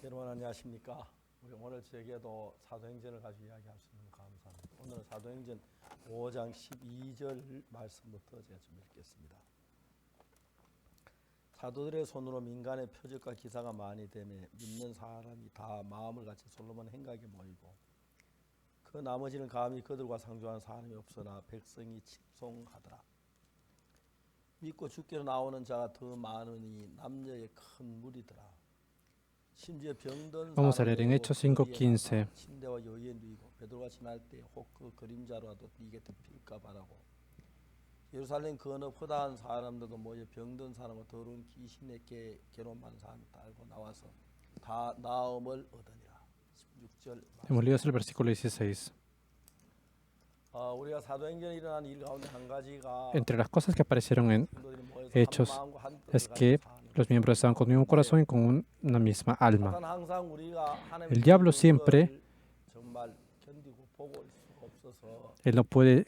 여러분 안녕하십니까? 우리 오늘 저에게도 사도행전을 가지고 이야기할 수 있는 감사합니다. 오늘은 사도행전 5장 12절 말씀부터 제가 좀 읽겠습니다. 사도들의 손으로 민간의 표적과 기사가 많이 되매 믿는 사람이 다 마음을 같이 솔로몬 행각에 모이고 그 나머지는 감히 그들과 상종한 사람이 없으나 백성이 칭송하더라. 믿고 죽기로 나오는 자가 더 많으니 남녀의 큰 무리더라. Vamos a leer en Hechos 5:15. 예루살렘 그 어느 포다한 사람들도 모여 병든 사람과 더러운 귀신의 괴로운 많은 사람이 달고 나와서 다 나음을 얻으니라. 16절. Hemos leído el versículo 16. 우리가 사도행전에 일어난 일 가운데 한 가지가 Entre las cosas que aparecieron en Hechos es que los miembros estaban con un mismo corazón y con una misma alma. El diablo siempre, él no puede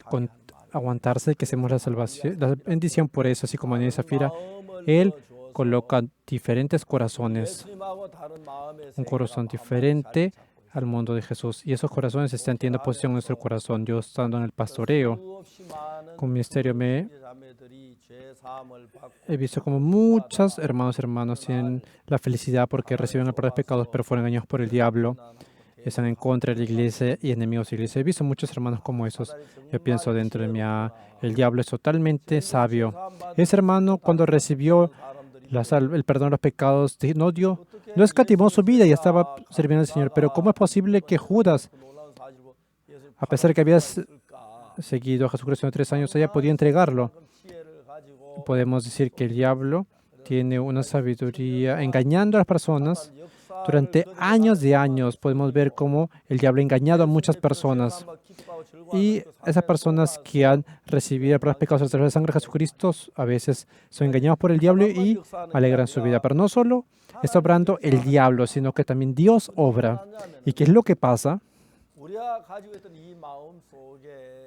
aguantarse que hacemos la salvación, la bendición por eso, así como en Zafira, él coloca diferentes corazones, un corazón diferente al mundo de Jesús. Y esos corazones están teniendo posición en nuestro corazón. Yo estando en el pastoreo, con ministerio he visto como muchos hermanos tienen la felicidad porque reciben el perdón de pecados, pero fueron engañados por el diablo. Están en contra de la iglesia y enemigos de la iglesia. He visto muchos hermanos como esos. Yo pienso dentro de mí, el diablo es totalmente sabio. Ese hermano, cuando recibió el perdón de los pecados, no escatimó su vida y estaba sirviendo al Señor. Pero ¿cómo es posible que Judas, a pesar de que había seguido a Jesucristo en 3 años, haya podido entregarlo? Podemos decir que el diablo tiene una sabiduría engañando a las personas. Durante años de años podemos ver cómo el diablo ha engañado a muchas personas. Y esas personas que han recibido el perdón de pecados a través de la sangre de Jesucristo a veces son engañados por el diablo y alegran su vida. Pero no solo está obrando el diablo, sino que también Dios obra. ¿Y qué es lo que pasa?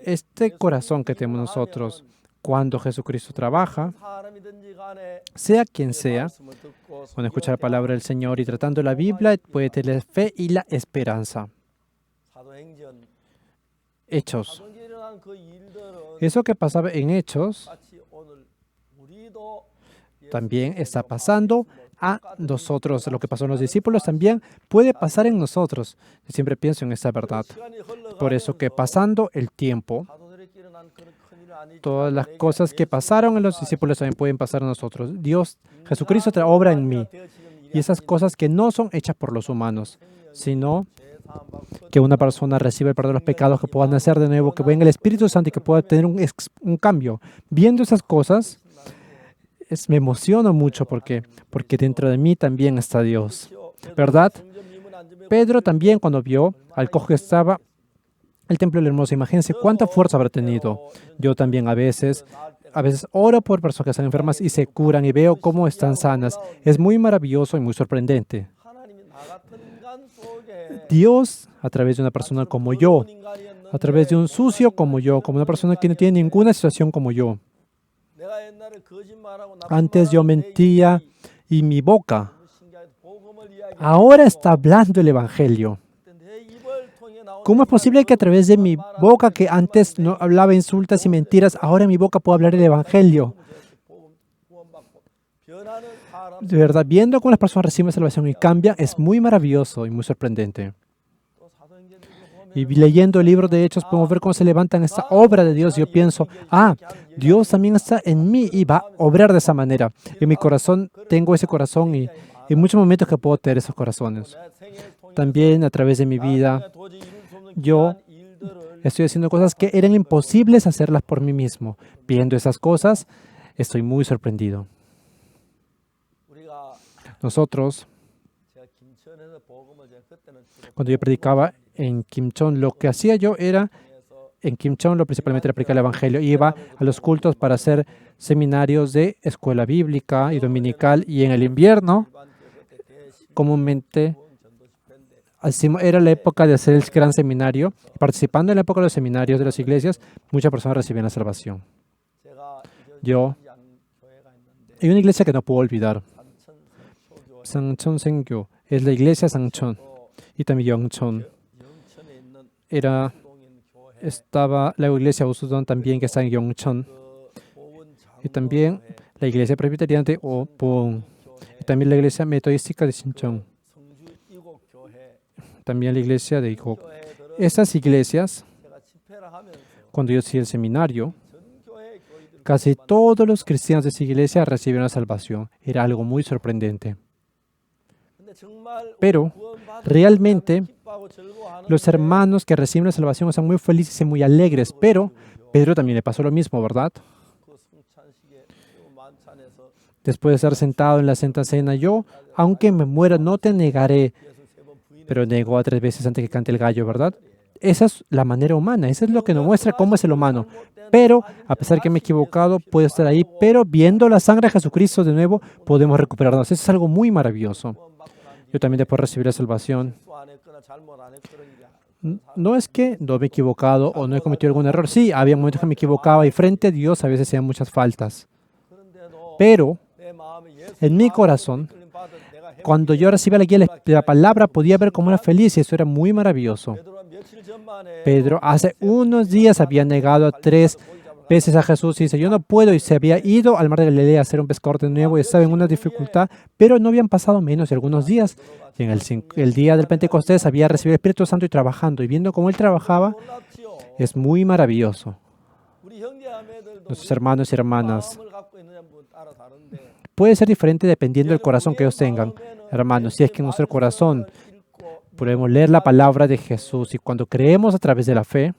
Este corazón que tenemos nosotros, cuando Jesucristo trabaja, sea quien sea, cuando escucha la palabra del Señor y tratando la Biblia, puede tener fe y la esperanza. Hechos. Eso que pasaba en Hechos también está pasando a nosotros. Lo que pasó en los discípulos también puede pasar en nosotros. Yo siempre pienso en esa verdad. Por eso que pasando el tiempo, todas las cosas que pasaron en los discípulos también pueden pasar a nosotros. Jesucristo obra en mí. Y esas cosas que no son hechas por los humanos, sino que una persona reciba el perdón de los pecados, que pueda nacer de nuevo, que venga el Espíritu Santo y que pueda tener un cambio. Viendo esas cosas, me emociono mucho porque dentro de mí también está Dios. ¿Verdad? Pedro también, cuando vio al cojo que estaba el templo de la hermosa, imagínense cuánta fuerza habrá tenido. Yo también a veces oro por personas que están enfermas y se curan y veo cómo están sanas. Es muy maravilloso y muy sorprendente. Dios, a través de una persona como yo, a través de un sucio como yo, como una persona que no tiene ninguna situación como yo. Antes yo mentía y mi boca ahora está hablando el Evangelio. ¿Cómo es posible que a través de mi boca, que antes no hablaba insultas y mentiras, ahora en mi boca puedo hablar el Evangelio? De verdad, viendo cómo las personas reciben salvación y cambian, es muy maravilloso y muy sorprendente. Y leyendo el libro de Hechos, podemos ver cómo se levantan esta obra de Dios. Yo pienso, Dios también está en mí y va a obrar de esa manera. En mi corazón tengo ese corazón y en muchos momentos que puedo tener esos corazones. También a través de mi vida, yo estoy haciendo cosas que eran imposibles hacerlas por mí mismo. Viendo esas cosas, estoy muy sorprendido. Nosotros, cuando yo predicaba en Kimchon, lo que hacía yo era, en Kimchon, principalmente era predicar el Evangelio. Iba a los cultos para hacer seminarios de escuela bíblica y dominical, y en el invierno, comúnmente, era la época de hacer el gran seminario. Participando en la época de los seminarios de las iglesias, muchas personas recibían la salvación. Hay una iglesia que no puedo olvidar. Sanchon Sengyo. es la iglesia Sangchon y también Yeongchon. 영천에 있는 Era, 동인 교회 estaba la iglesia Usudon también que está en Yeongchon 보은 y también 장로교회 la iglesia presbiteriana de Opon y también la iglesia metodística de Sinchon, 성주 이곡 교회 también la iglesia de Igok. 교회들은 Estas iglesias, 제가 집회를 하면서 cuando yo hacía el seminario, 전 교회 교인들 casi todos los cristianos de esa iglesia recibieron la salvación. Era algo muy sorprendente. 근데 정말 Pero 구원받은 realmente 기뻐하고 즐거워하는 los hermanos que reciben la salvación están muy felices y muy alegres, pero Pedro también le pasó lo mismo, ¿verdad? 그 성찬식에 그 만찬에서 Después de estar sentado en la Santa Cena, yo, aunque me muera, no te negaré, 예수 세번 부인해 pero negó a 3 veces antes que cante el gallo, ¿verdad? Esa es la manera humana, eso es lo que nos muestra cómo es el humano. Pero, a pesar que me he equivocado, puedo estar ahí, pero viendo la sangre de Jesucristo de nuevo, podemos recuperarnos. Eso es algo muy maravilloso. Yo también después recibí la salvación. 실수 안 했거나 잘못 안 했거나 No es que no me he equivocado o no he cometido algún error. Sí, había momentos que me equivocaba y frente a Dios a veces hacía muchas faltas. 그런데도 Pero 내 마음에 예수 en mi corazón, 받은 내가 cuando yo recibía la guía de la palabra, podía ver cómo era feliz y eso era muy maravilloso. 베드로가 며칠 전만에 Pedro hace unos días había negado 3 veces a Jesús y dice, yo no puedo, y se había ido al mar de Galilea a ser un pescador de nuevo y estaba en una dificultad, pero no habían pasado menos de algunos días. Y en el día del Pentecostés había recibido el Espíritu Santo y trabajando, y viendo cómo él trabajaba, 놀랍지요. es muy maravilloso. 우리 형제자매들도 Nuestros hermanos y hermanas, 마음을 갖고 있느냐 뭐 따라 다른데 puede ser diferente dependiendo del corazón que ellos tengan. Hermanos, si es que en nuestro corazón 읽고 podemos leer la palabra de Jesús y cuando creemos a través de la fe,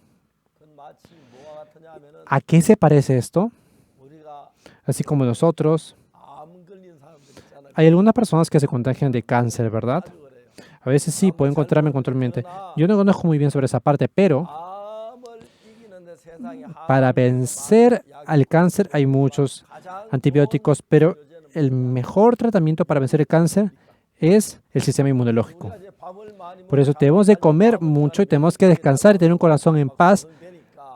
그건 마치 뭐와 같으냐 하면은 ¿a qué se parece esto? 우리가 Así como nosotros, 암 걸린 사람들 있잖아요. hay algunas personas que se contagian de cáncer, ¿verdad? 아주 그래요. A veces sí, puedo encontrarme controlmente. Yo no conozco muy bien sobre esa parte, pero 암을 이기는데 세상에 para vencer al cáncer hay muchos 가장 antibióticos, pero el mejor tratamiento para vencer el cáncer es el sistema inmunológico. 이제 밥을 많이 Por eso tenemos de comer mucho y tenemos que descansar y tener un corazón en paz.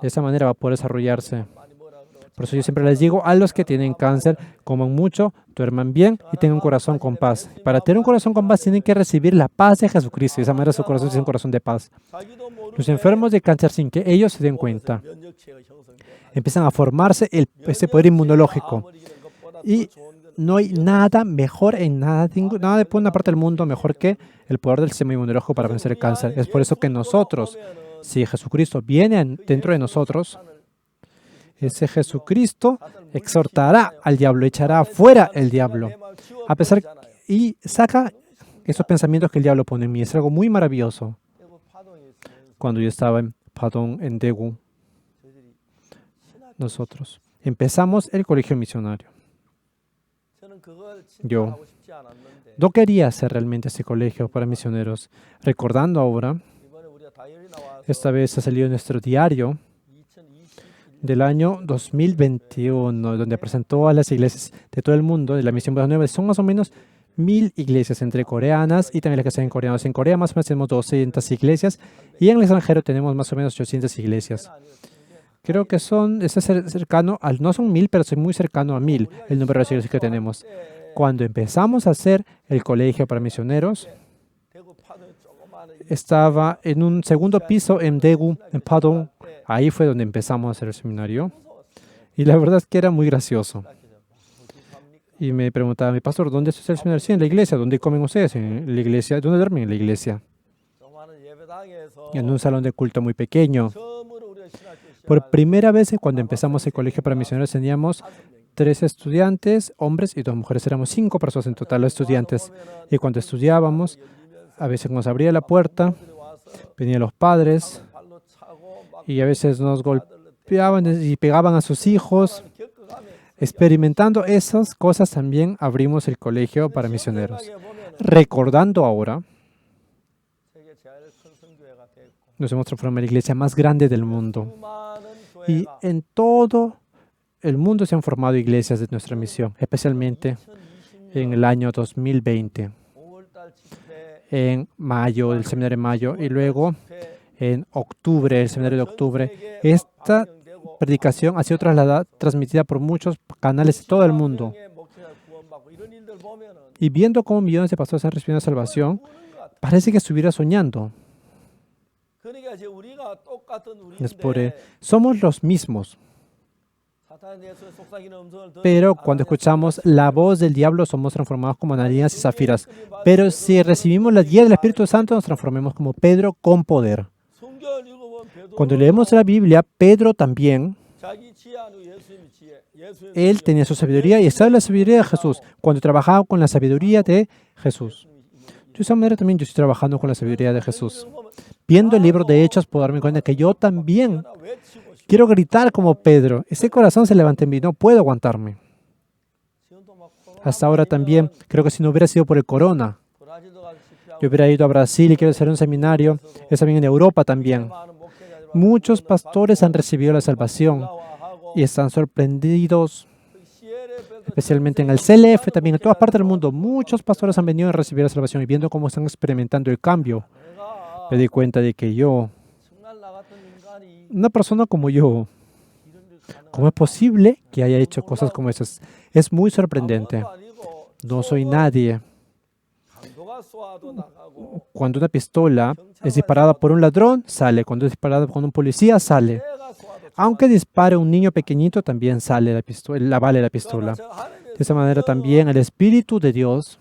De esa manera va a poder desarrollarse. 많이 뭐라 그러고 Por eso yo siempre les digo a los que tienen cáncer, coman mucho, duerman bien y tengan un corazón con paz. Para tener un corazón con paz tienen que recibir la paz de Jesucristo. De esa manera su corazón es un corazón de paz. 자기도 모르게 Los enfermos de cáncer, sin que ellos se den cuenta, 면역체가 형성돼. empiezan a formarse ese poder inmunológico. 암을 이기는 것보다 Y 더 좋은 건 no hay nada mejor en nada, nada de una parte del mundo mejor que el poder del sistema inmunológico para vencer el cáncer. Es por eso que nosotros, si Jesucristo viene dentro de nosotros, ese Jesucristo exhortará al diablo, echará fuera el diablo, a pesar y saca esos pensamientos que el diablo pone en mí. Es algo muy maravilloso. 대구 파동에 있으면서 Cuando yo estaba en Padong, en Daegu, 저희들이 nosotros empezamos el colegio misionario. 저는 그걸 Yo. 하고 싶지 않았는데 No quería hacer realmente ese colegio para misioneros. Recordando ahora, 이번에 우리가 다이어리 나와서 esta vez ha salido nuestro diario 2021 del año 2021, donde presentó a las iglesias de todo el mundo de la Misión Buenas Nuevas. Son más o menos 1000 iglesias entre coreanas y también las que están en coreanos. En Corea más o menos tenemos 200 iglesias y en el extranjero tenemos más o menos 800 iglesias. Creo que es cercano, no son 1000, pero es muy cercano a 1000 el número de iglesias que tenemos. Cuando empezamos a hacer el colegio para misioneros, 대구 파동에 조그마한 estaba en un segundo piso en Daegu, en Padong. Ahí fue donde empezamos a hacer el seminario. Y la verdad es que era muy gracioso. Y me preguntaba, mi pastor, ¿dónde es el seminario? Sí, en la iglesia. ¿Dónde comen ustedes? En la iglesia. ¿Dónde duermen? En la iglesia. 조그마한 예배당에서 En un salón de culto muy pequeño. 처음으로 우리가 신학교 Por primera vez, cuando empezamos el colegio para misioneros, teníamos 3 estudiantes, hombres y 2 mujeres. Éramos 5 personas en total, los estudiantes. Y cuando estudiábamos, a veces nos abría la puerta, venían los padres 발로 차고 막 y a veces nos golpeaban y pegaban a sus hijos. 겪어가며 Experimentando esas cosas, también abrimos el colegio para misioneros. 시험하게 보면 Recordando ahora, 세계 제일 큰 성교회가 됐고 nos hemos transformado en la iglesia más grande del mundo. 수많은 Y 교회가 en todo el mundo se han formado iglesias de nuestra misión, especialmente 2020년 en el año 2020, 5월달 집회 en mayo, el seminario de mayo, y luego 집회 en octubre, el seminario de octubre. Esta 방영되고 predicación ha sido transmitida por muchos canales de todo el mundo. 명의 목회자 구원받은 구원받고 이런 일들 보면은 Y viendo cómo millones de pastores han recibido la salvación, 우는 것 같아. parece que estuviera soñando. 그러니까 이제 우리가 똑같은 Es por, 우리인데 somos los mismos, 사탄의 예수의 속삭이는 음성을 pero cuando escuchamos la voz del diablo somos transformados como Ananías y Zafiras. Pero si recibimos la guía del Espíritu Santo, nos transformemos como Pedro con poder. 성경을 읽어보면 베드로가 Cuando leemos la Biblia, Pedro también, 자기 지혜 아니고 예수님의 지혜, 예수의 él tenía su sabiduría y estaba en la sabiduría de Jesús. Cuando trabajaba con la sabiduría de Jesús. De esa manera también yo estoy trabajando con la sabiduría de Jesús. Viendo el libro de Hechos, puedo darme cuenta que yo también 외치고 싶어. quiero gritar como Pedro. Ese corazón se levanta en mí, no puedo aguantarme. 지금도 막 Hasta ahora también, creo que si no hubiera sido por el corona, 브라질도 가서 집회하고 yo hubiera ido a Brasil y quiero hacer un seminario, es también en Europa también. 많은 목회자들 Muchos pastores han recibido la salvación 하고 y están sorprendidos, CLF에도 especialmente en el CLF, también en todas partes del mundo. Muchos pastores han venido a recibir la salvación y viendo cómo están experimentando el cambio, 내가 me di cuenta de que yo, 정말 나 같은 인간이 una persona como yo, 이런 일 가능한 ¿cómo es posible que haya hecho cosas como esas? Es muy sorprendente. 것도 아니고 No soy nadie. 강도가 쏘아도 나가고 Cuando una pistola es disparada por un ladrón, sale. Cuando es disparada por un policía, sale. 내가 쏘아도 Aunque dispare un niño pequeñito, también sale la pistola, la bala de la pistola. 저 하나님의 De esa manera también el Espíritu de Dios,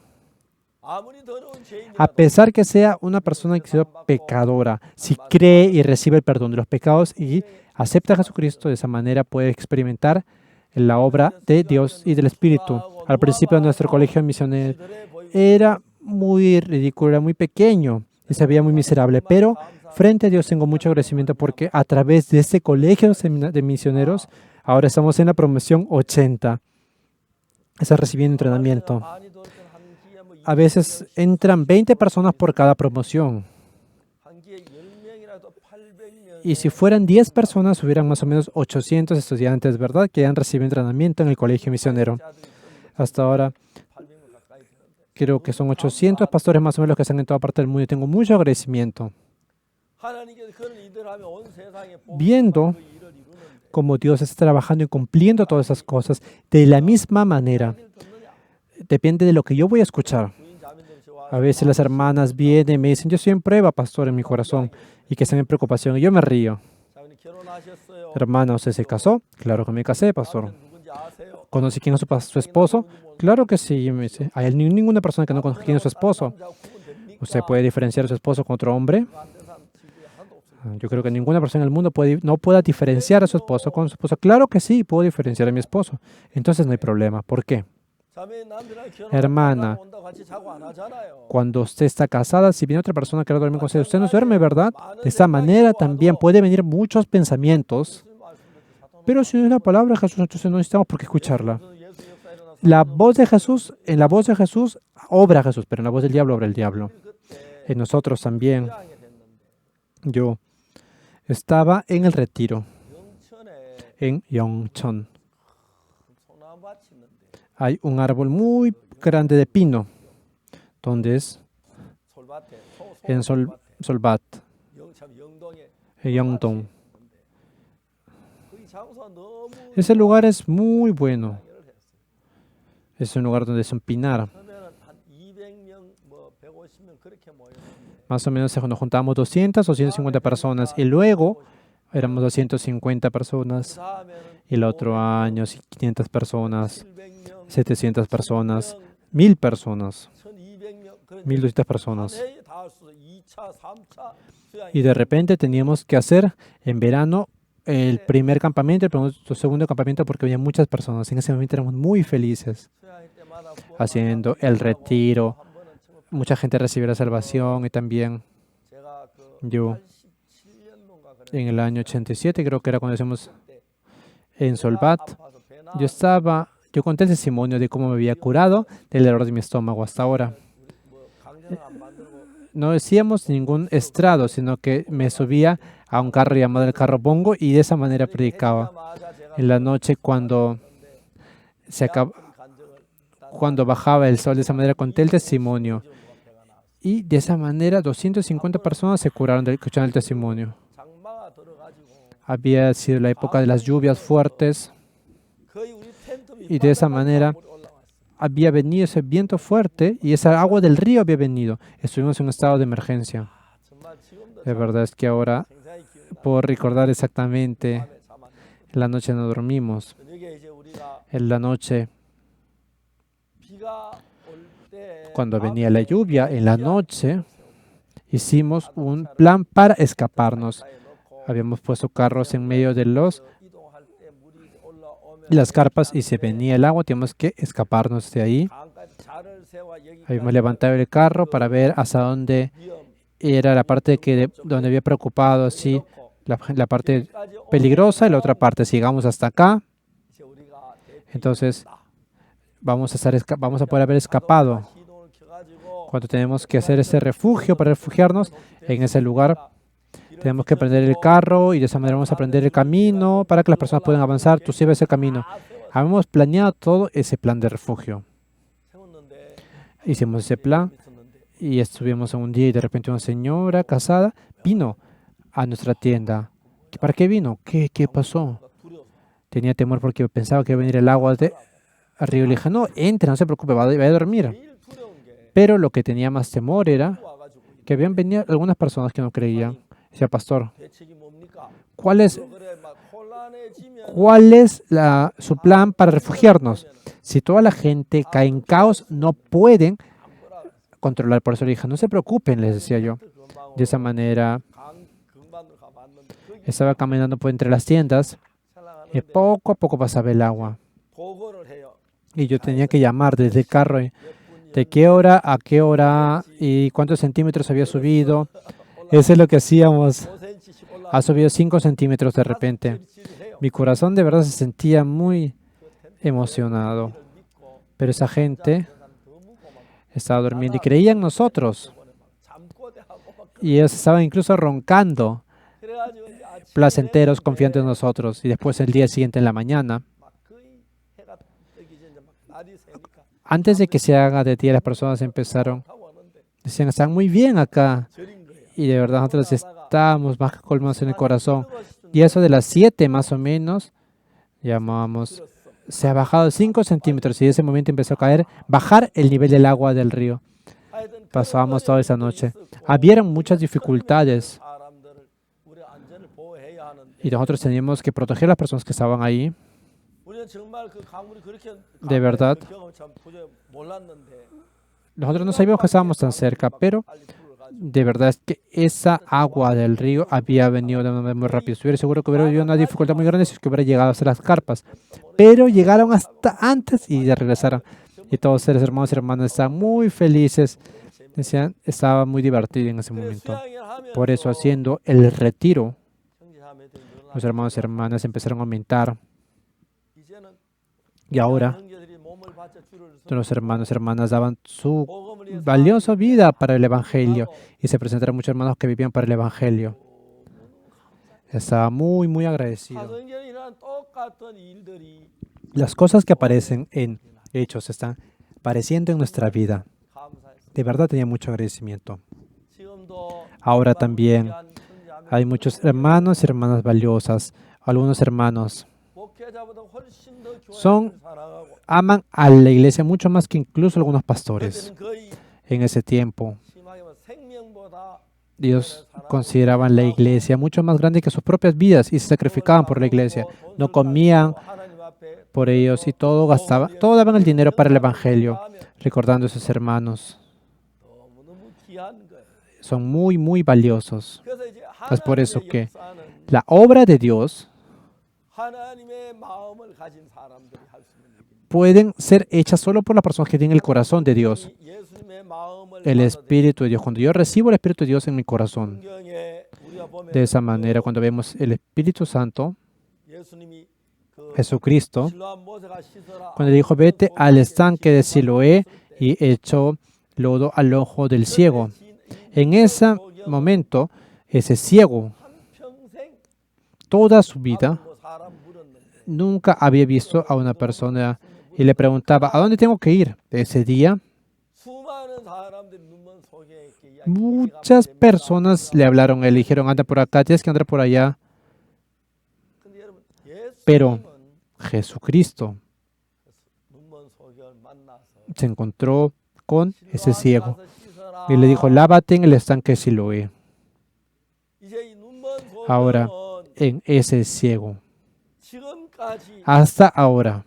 아무리 더러운 죄인이라도 a pesar que sea una persona que sea pecadora, si cree y recibe el perdón de los pecados y acepta a Jesucristo, de esa manera puede experimentar la obra de Dios y del Espíritu. Al principio de nuestro colegio misionero era muy ridículo, era muy pequeño y se veía muy miserable, pero frente a Dios tengo mucho agradecimiento porque a través de este colegio de misioneros, ahora estamos en la promoción 80. Está recibiendo entrenamiento. 많이 돌던 한 기에 뭐 A veces entran 20 personas por cada promoción. 한 기에 10명이라도 800명 Y si fueran 10 personas, hubieran más o menos 800 estudiantes, ¿verdad? Que han recibido entrenamiento en el colegio misionero. Hasta ahora, 800명 가까이 되는데 creo que son 800 pastores más o menos que están en toda parte del mundo y tengo mucho agradecimiento. 하나님께서 그런 일들을 하면 온 세상에 Viendo 그 일을 이루는데 cómo Dios está trabajando y cumpliendo todas esas cosas de la misma manera. 일 듣느냐 Depende de lo que yo voy a escuchar. 부인 자매들이 저와 A veces las hermanas vienen y me dicen, yo estoy en prueba, pastor, en mi corazón, y que están en preocupación. Y yo me río. 자매님 결혼하셨어요? Hermana, ¿usted se casó? Claro que me casé, pastor. 남편 누군지 아세요? ¿Conoce quién es su esposo? Claro que sí. Y me dice, ¿hay ninguna persona que no conozca quién es su esposo? 남자 구분 됩니까? ¿Usted puede diferenciar a su esposo con otro hombre? 안 된 사람 지구에 하나도 없어요. Yo creo que ninguna persona en el mundo no pueda diferenciar a su esposo con su esposa. Claro que sí, puedo diferenciar a mi esposo. Entonces no hay problema. ¿Por qué? 자매님 남편이랑 Hermana, 결혼하고 온다고 같이 자고 안 하잖아요. Cuando usted está casada, si viene otra persona que quiere dormir con usted no duerme, ¿verdad? De esta manera también puede venir muchos pensamientos. 무슨 말씀인지 사도 Pero si no es la palabra de Jesús, entonces no necesitamos por qué escucharla. 무슨 예수 역사 일어나서 La voz de Jesús, en la voz de Jesús obra Jesús, pero en la voz del diablo obra el diablo. 그때 En nosotros también. 입양이 됐는데 Yo estaba en el retiro, 영천에 en Yongchon. 소나무밭이 있는데 Hay un árbol muy grande de pino, donde es 솔밭에 en Solbat, 영참 영동에 en Yongdong. 그 장소가 너무 Ese lugar es muy bueno. 열을 했어요. Es un lugar donde es un pinar. 처음에는 한 200명 뭐 150명 그렇게 모였는데 Más o menos nos juntamos 200 o 150 personas y luego éramos 250 personas. 다음에는 Y el otro año 500 personas, 700명 700 personas, 1000 personas, 1200명 그런 1200 personas. 해에 다 할수 2차 3차 수양이 Y de repente teníamos que hacer en verano el primer campamento, el segundo campamento porque había muchas personas. En ese momento éramos muy felices 수양할 때마다 haciendo el retiro. Mucha gente recibió la salvación y también 제가 그 yo 87년도인가 en el año 87 creo que era cuando hacíamos 그때 en Solbat. Yo conté el testimonio de cómo me había curado del dolor de mi estómago hasta ahora. 뭐 강제는 안 만들고 No decíamos ningún estrado, sino que me subía a un carro llamado el carro bongo y de esa manera predicaba. 해지자마자 제가 En la noche cuando cuando bajaba el sol, de esa manera conté el testimonio. Y de esa manera 250 personas se curaron de escuchar el testimonio. 장마가 들어가지고 Había sido la época de las lluvias fuertes 거의 우리 텐트 y de esa manera había venido ese viento fuerte y esa agua del río había venido. Estuvimos en un estado de emergencia. 정말 지금도 La verdad es que ahora 굉장히 기억이 나. puedo recordar exactamente 밤에 잠 안 en la noche no dormimos. 저녁에 이제 우리가 En la noche, 비가 올 때 cuando venía la lluvia, en la noche, hicimos un plan para escaparnos. Habíamos puesto carros en medio de 이동할 때 물이 올라오면 las carpas y se venía el agua, teníamos que escaparnos de ahí. 강까지 자를 세워 여기까지 Habíamos levantado el carro para ver hasta dónde 위험 era la parte donde había preocupado, así, la parte peligrosa y la otra parte. Si llegamos hasta acá, 이제 우리가 entonces vamos a poder haber escapado. 시동을 켜가지고 Cuando tenemos que hacer ese refugio para refugiarnos en ese lugar, tenemos que prender el carro y de esa manera vamos a aprender el camino para que las personas puedan avanzar. Tú sigues ese camino. Habíamos planeado todo ese plan de refugio. 세웠는데 Hicimos ese plan 있었는데 y estuvimos un día y de repente una señora casada vino a nuestra tienda. ¿Para qué vino? ¿Qué pasó? 두려워서 Tenía temor porque pensaba que iba a venir el agua de arriba. Le dije, no, entre, no se preocupe, vaya a dormir. 제일 두려운 게 Pero lo que tenía más temor era 와가지고 que habían venido algunas personas que no creían. Decía, pastor, 대책이 뭡니까? ¿cuál es 그래 막 혼란해지면 su plan para refugiarnos? Si toda la gente cae en caos, no pueden controlar. Por eso le dije, no se preocupen, les decía yo. De esa manera, 강 근반으로 가봤는데 거기 estaba caminando por entre las tiendas y 살아가는데 poco a poco pasaba el agua. 보고를 해요. Y yo tenía que llamar desde el carro 몇 de qué hora a qué hora y cuántos centímetros había subido. Eso es lo que hacíamos. 5cm씩 올라 Ha subido 5 centímetros de repente. 찌릿찌릿해요. Mi corazón de verdad se sentía muy emocionado. 믿고 Pero esa gente 더 묻고 막 estaba durmiendo y creía en nosotros. 잠꼬대하고 막 Y ellos estaban incluso roncando, 그래가지고 이제 아침에 placenteros, confiantes en nosotros. Y después el día siguiente en la mañana, 막 거의 해가 뜨기 전에 막 날이 새니까 antes de que se haga de día, las personas empezaron, 타고 왔는데 decían, están muy bien acá. 절인 거예요. Y de verdad nosotros estábamos más que colmados en el corazón. 들어가시던 Y eso de las 7 más o menos, llamábamos, se ha bajado 5 centímetros y en ese momento empezó a caer, bajar el nivel del agua del río. 하여튼 Pasábamos toda esa noche. 있었고 Habían muchas dificultades 사람들을 우리 안전을 보호해야 하는데 y nosotros teníamos que proteger a las personas que estaban ahí. 우리는 정말 그 강물이 그렇게 De verdad. 그 경험을 참 도저히 몰랐는데 Nosotros no sabíamos que estábamos tan cerca, pero 빨리 불을 가지고 de verdad es que esa agua del río había venido de manera muy rápido. Estuviera seguro que hubiera habido una dificultad muy grande si es que hubiera llegado hasta las carpas. Pero llegaron hasta antes y ya regresaron. Y todos los hermanos y hermanas estaban muy felices. Decían, estaba muy divertido en ese momento. 수양을 하면서 Por eso, haciendo el retiro, 형제자매들이 늘어나고 los hermanos y hermanas empezaron a aumentar. 이제는 Y ahora, 형제들이 몸을 바쳐 주를 los hermanos y hermanas daban su 복음을 위해서 valiosa vida para el Evangelio. Y se presentaron muchos hermanos que vivían para el Evangelio. Estaba muy, muy agradecido. 사도행전에 일어난 똑같은 일들이 Las cosas que aparecen en Hechos están apareciendo en nuestra vida. 감사했습니다. De verdad tenía mucho agradecimiento. 지금도 Ahora también 귀한 형제자매 hay muchos hermanos y hermanas valiosas. Algunos hermanos 목회자보다 훨씬 더 son- 교회를 사랑하고 aman a la iglesia mucho más que incluso algunos pastores. 그때는 거의 En ese tiempo, 심하게 말하면 생명보다 ellos consideraban la iglesia mucho más grande que sus propias vidas y se sacrificaban por la iglesia. No comían 하나님 앞에 por ellos y todo gastaban, todo daban el dinero para el Evangelio, recordando a sus hermanos. 너무너무 귀한 거예요. Son muy, muy valiosos. 그래서 이제 Es por eso 하나님의 que 역사는 la obra de Dios 하나님의 마음을 가진 사람들이 할 수 있는 일입니다. pueden ser hechas solo por las personas que tienen el corazón de Dios, 이 예수님의 마음을 el 받아들이는 Espíritu de Dios. Cuando yo recibo el Espíritu de Dios en mi corazón, 성경에 우리가 보면 de esa manera, cuando vemos el Espíritu Santo, 예수님이 그 Jesucristo, 실로암 모세가 씻어라 cuando dijo, vete al estanque de Siloé y echó lodo al ojo del ciego. En ese momento, ese ciego, 한평생 toda su vida, 뭐 사람 물었는데 nunca había visto a una persona y le preguntaba, ¿a dónde tengo que ir? Ese día, 수많은 사람들이 눈먼 속에 이렇게 muchas personas le hablaron, le dijeron, anda por acá, tienes que andar por allá. 근데 여러분 Pero 예수님은 Jesucristo 눈먼 소견을 se encontró con ese ciego y le dijo, lávate en el estanque de Siloé. Ahora, en ese ciego, hasta ahora,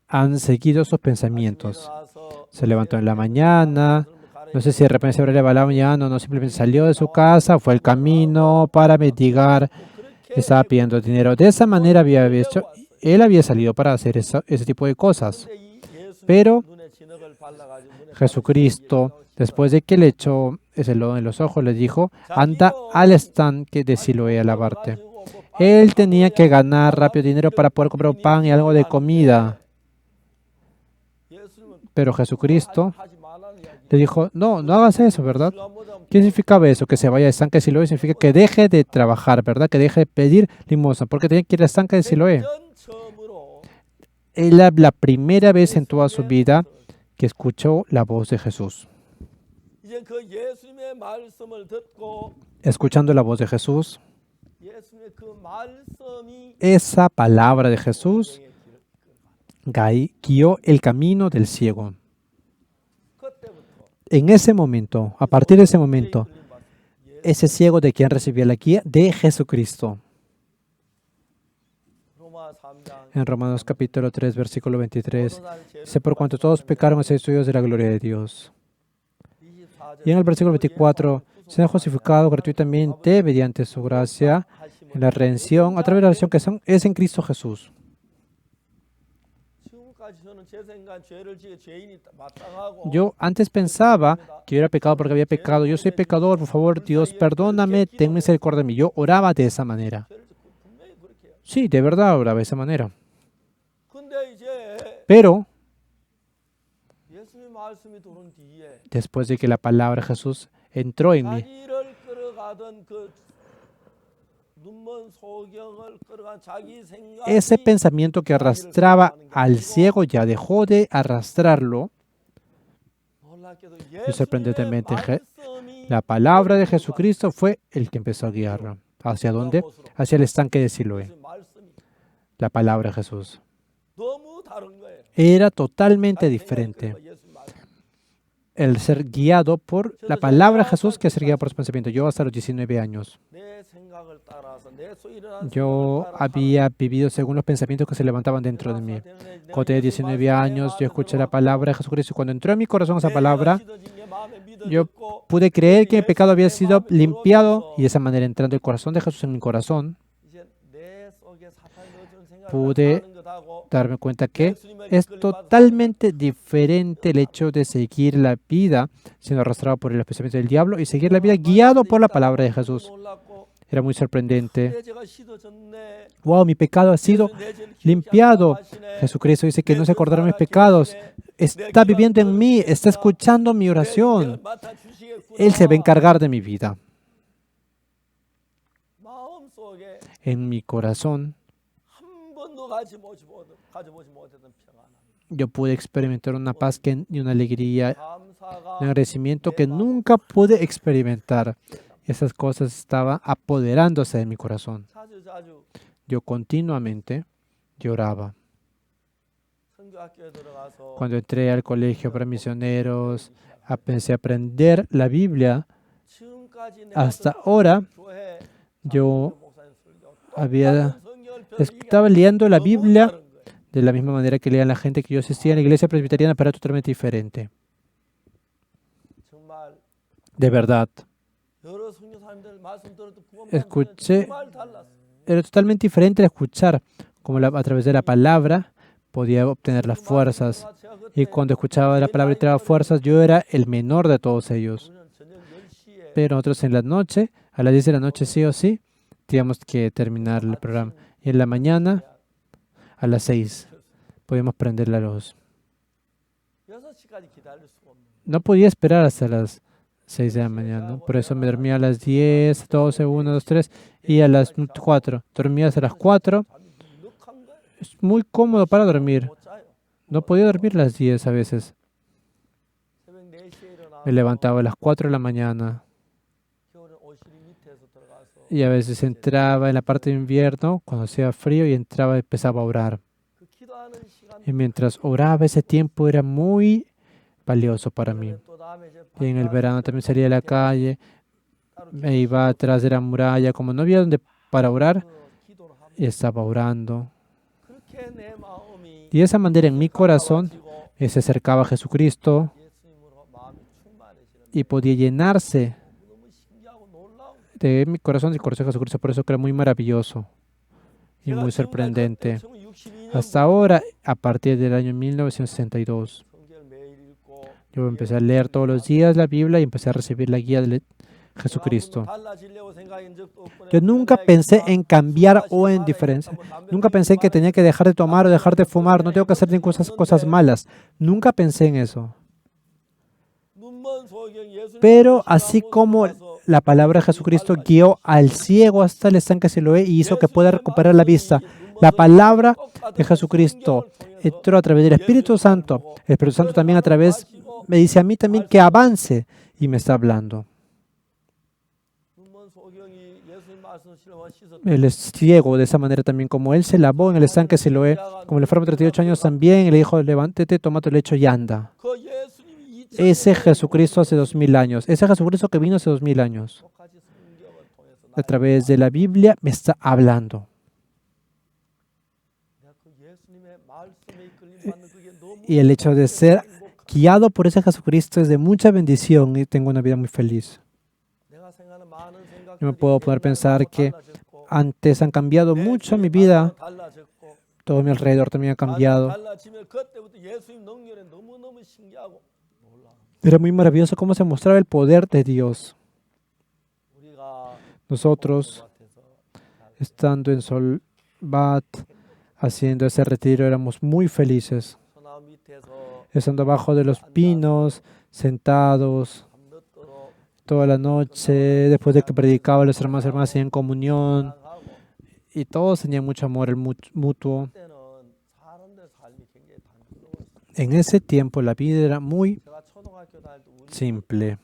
han seguido sus pensamientos. Se levantó en la mañana, no sé si de repente se abrió la mañana o no, simplemente salió de su casa, fue al camino para mendigar, estaba pidiendo dinero. De esa manera había hecho, él había salido para hacer ese tipo de cosas. Pero Jesucristo, después de que le echó ese lodo en los ojos, le dijo, anda al estanque de Siloé a lavarte. Él tenía que ganar rápido dinero para poder comprar un pan y algo de comida. Pero Jesucristo le dijo, no, no hagas eso, ¿verdad? ¿Qué significaba eso? Que se vaya al estanque de Siloé significa que deje de trabajar, ¿verdad? Que deje de pedir limosna, porque tenía que ir al estanque de Siloé. Era la primera vez en toda su vida que escuchó la voz de Jesús. Escuchando la voz de Jesús, esa palabra de Jesús guió el camino del ciego. En ese momento, a partir de ese momento, ese ciego de quien recibía la guía de Jesucristo. En Romanos capítulo 3, versículo 23, dice, por cuanto todos pecaron, ser estudios de la gloria de Dios. Y en el versículo 24, se han justificado gratuitamente mediante su gracia en la redención, a través de la redención que es en Cristo Jesús. Yo antes pensaba que yo era pecado porque había pecado. Yo soy pecador, por favor, Dios, perdóname, ten misericordia de mí. Yo oraba de esa manera. Sí, de verdad oraba de esa manera. Pero después de que la palabra de Jesús entró en mí, ese pensamiento que arrastraba al ciego ya dejó de arrastrarlo. Y sorprendentemente, la palabra de Jesucristo fue el que empezó a guiarlo. ¿Hacia dónde? Hacia el estanque de Siloé. La palabra de Jesús era totalmente diferente. El ser guiado por la palabra de Jesús que ser guiado por su pensamiento. Yo hasta los 19 años, yo había vivido según los pensamientos que se levantaban dentro de mí. Cuando tenía 19 años, yo escuché la palabra de Jesucristo y cuando entró en mi corazón esa palabra, yo pude creer que mi pecado había sido limpiado y de esa manera, entrando el corazón de Jesús en mi corazón, pude darme cuenta que es totalmente diferente el hecho de seguir la vida siendo arrastrado por el pensamiento del diablo y seguir la vida guiado por la palabra de Jesús. Era muy sorprendente. Wow, mi pecado ha sido limpiado. Jesucristo dice que no se acordaron mis pecados. Está viviendo en mí, está escuchando mi oración. Él se va a encargar de mi vida. En mi corazón, yo pude experimentar una paz y una alegría, un agradecimiento que nunca pude experimentar. Esas cosas estaban apoderándose de mi corazón. Yo continuamente lloraba. Cuando entré al colegio para misioneros, empecé a aprender la Biblia. Hasta ahora, yo estaba leyendo la Biblia de la misma manera que leía la gente que yo asistía en la iglesia presbiteriana, pero totalmente diferente. De verdad. Escuché, era totalmente diferente al escuchar, como a través de la palabra podía obtener las fuerzas. Y cuando escuchaba la palabra y traía fuerzas, yo era el menor de todos ellos. Pero nosotros en la noche, a las 10 de la noche sí o sí, teníamos que terminar el programa. Y en la mañana, a las 6, podíamos prender la luz. No podía esperar hasta las 6 de la mañana. Por eso me dormía a las 10, 12, 1, 2, 3 y a las 4. Dormía hasta las 4. Es muy cómodo para dormir. No podía dormir a las 10 a veces. Me levantaba a las 4 de la mañana. Y a veces entraba en la parte de invierno, cuando hacía frío, y entraba y empezaba a orar. Y mientras oraba, ese tiempo era muy valioso para mí. Y en el verano también salía a la calle, me iba atrás de la muralla, como no había donde para orar, estaba orando. Y de esa manera en mi corazón se acercaba a Jesucristo y podía llenarse de mi corazón del corazón de Jesucristo. Por eso que era muy maravilloso y muy sorprendente. Hasta ahora, a partir del año 1962, yo empecé a leer todos los días la Biblia y empecé a recibir la guía de Jesucristo. Yo nunca pensé en cambiar o en diferencia. Nunca pensé que tenía que dejar de tomar o dejar de fumar. No tengo que hacer ninguna cosas malas. Nunca pensé en eso. Pero así como la palabra de Jesucristo guió al ciego hasta el estanque de Siloé y hizo que pueda recuperar la vista, la palabra de Jesucristo entró a través del Espíritu Santo. El Espíritu Santo también a través me dice a mí también que avance y me está hablando. Él es ciego de esa manera también, como él se lavó en el estanque de Siloé, como el enfermo de 38 años también, y le dijo, levántate, toma tu lecho y anda. Ese Jesucristo hace 2000 años, ese Jesucristo que vino hace 2000 años, a través de la Biblia me está hablando. Y el hecho de ser guiado por ese Jesucristo es de mucha bendición y tengo una vida muy feliz. Yo me puedo poder pensar que antes han cambiado mucho mi vida, todo mi alrededor también ha cambiado. Era muy maravilloso cómo se mostraba el poder de Dios. Nosotros, estando en Solbat, haciendo ese retiro, éramos muy felices. Estando abajo de los pinos, sentados, toda la noche, después de que predicaba, los hermanos y hermanas hacían comunión, y todos tenían mucho amor el mutuo. En ese tiempo la vida era muy simple.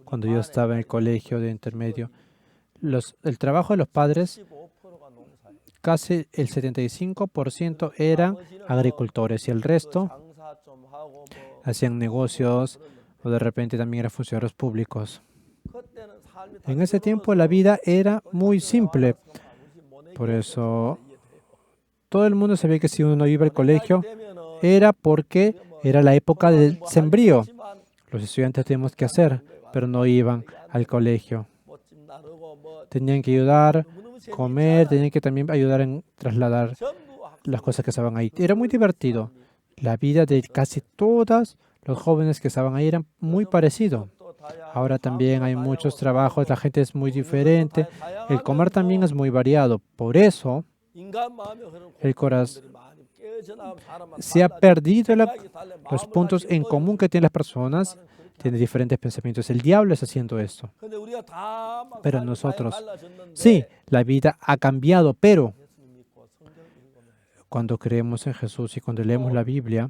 Cuando yo estaba en el colegio de intermedio, el trabajo de los padres, casi el 75% eran agricultores y el resto hacían negocios o de repente también eran funcionarios públicos. En ese tiempo la vida era muy simple. Por eso todo el mundo sabía que si uno no iba al colegio era porque era la época del sembrío. Los estudiantes teníamos que hacer, pero no iban al colegio. Tenían que ayudar, comer, tenían que también ayudar en trasladar las cosas que estaban ahí. Era muy divertido. La vida de casi todos los jóvenes que estaban ahí era muy parecido. Ahora también hay muchos trabajos, la gente es muy diferente, el comer también es muy variado. Por eso, el corazón se ha perdido los puntos en común que tienen las personas, tienen diferentes pensamientos. El diablo está haciendo esto. Pero nosotros, sí, la vida ha cambiado, pero cuando creemos en Jesús y cuando leemos la Biblia,